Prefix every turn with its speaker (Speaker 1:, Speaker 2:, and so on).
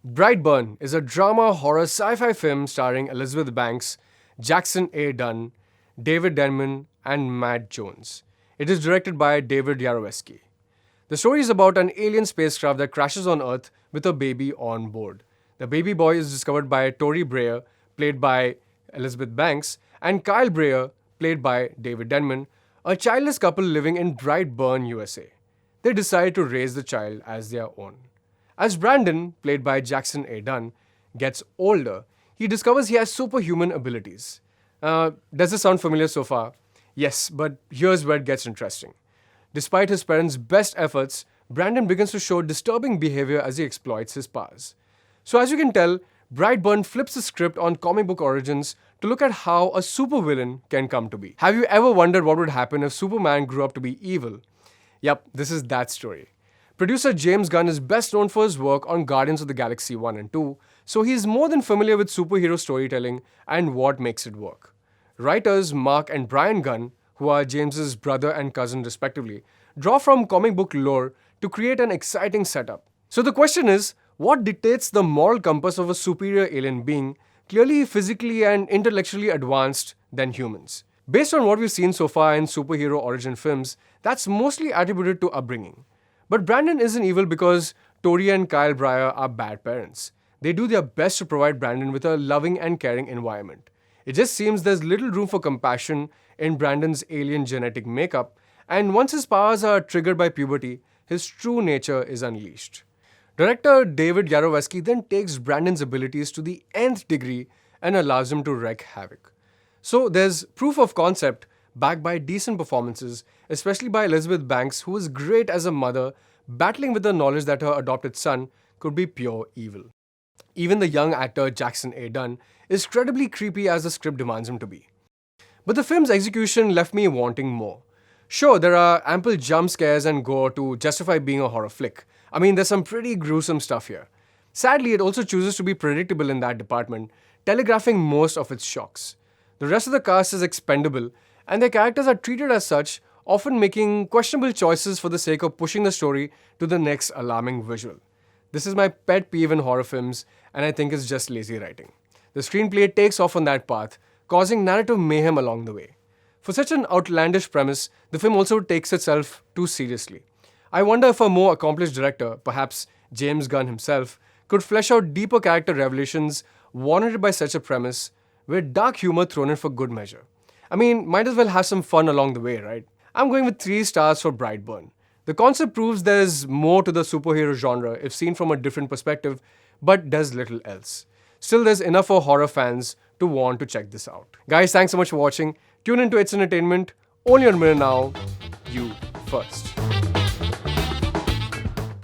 Speaker 1: Brightburn is a drama horror sci-fi film starring Elizabeth Banks, Jackson A. Dunn, David Denman, and Matt Jones. It is directed by David Yarovesky. The story is about an alien spacecraft that crashes on Earth with a baby on board. The baby boy is discovered by Tori Breyer, played by Elizabeth Banks, and Kyle Breyer, played by David Denman, a childless couple living in Brightburn, USA. They decide to raise the child as their own. As Brandon, played by Jackson A. Dunn, gets older, he discovers he has superhuman abilities. Does this sound familiar so far? Yes, but here's where it gets interesting. Despite his parents' best efforts, Brandon begins to show disturbing behavior as he exploits his powers. So as you can tell, Brightburn flips the script on comic book origins to look at how a supervillain can come to be. Have you ever wondered what would happen if Superman grew up to be evil? Yep, this is that story. Producer James Gunn is best known for his work on Guardians of the Galaxy 1 and 2, so he is more than familiar with superhero storytelling and what makes it work. Writers Mark and Brian Gunn, who are James's brother and cousin respectively, draw from comic book lore to create an exciting setup. So the question is, what dictates the moral compass of a superior alien being, clearly physically and intellectually advanced than humans? Based on what we've seen so far in superhero origin films, that's mostly attributed to upbringing. But Brandon isn't evil because Tori and Kyle Breyer are bad parents. They do their best to provide Brandon with a loving and caring environment. It just seems there's little room for compassion in Brandon's alien genetic makeup, and once his powers are triggered by puberty, his true nature is unleashed. Director David Yarovesky then takes Brandon's abilities to the nth degree and allows him to wreak havoc. So there's proof of concept backed by decent performances, especially by Elizabeth Banks, who is great as a mother, battling with the knowledge that her adopted son could be pure evil. Even the young actor Jackson A. Dunn is credibly creepy as the script demands him to be. But the film's execution left me wanting more. Sure, there are ample jump scares and gore to justify being a horror flick. I mean, there's some pretty gruesome stuff here. Sadly, it also chooses to be predictable in that department, telegraphing most of its shocks. The rest of the cast is expendable, and their characters are treated as such, often making questionable choices for the sake of pushing the story to the next alarming visual. This is my pet peeve in horror films, and I think it's just lazy writing. The screenplay takes off on that path, causing narrative mayhem along the way. For such an outlandish premise, the film also takes itself too seriously. I wonder if a more accomplished director, perhaps James Gunn himself, could flesh out deeper character revelations warranted by such a premise, with dark humor thrown in for good measure. I mean, might as well have some fun along the way, right? I'm going with 3 stars for Brightburn. The concept proves there's more to the superhero genre if seen from a different perspective, but does little else. Still, there's enough for horror fans to want to check this out. Guys, thanks so much for watching. Tune into It's Entertainment, only on Mirror Now, you first.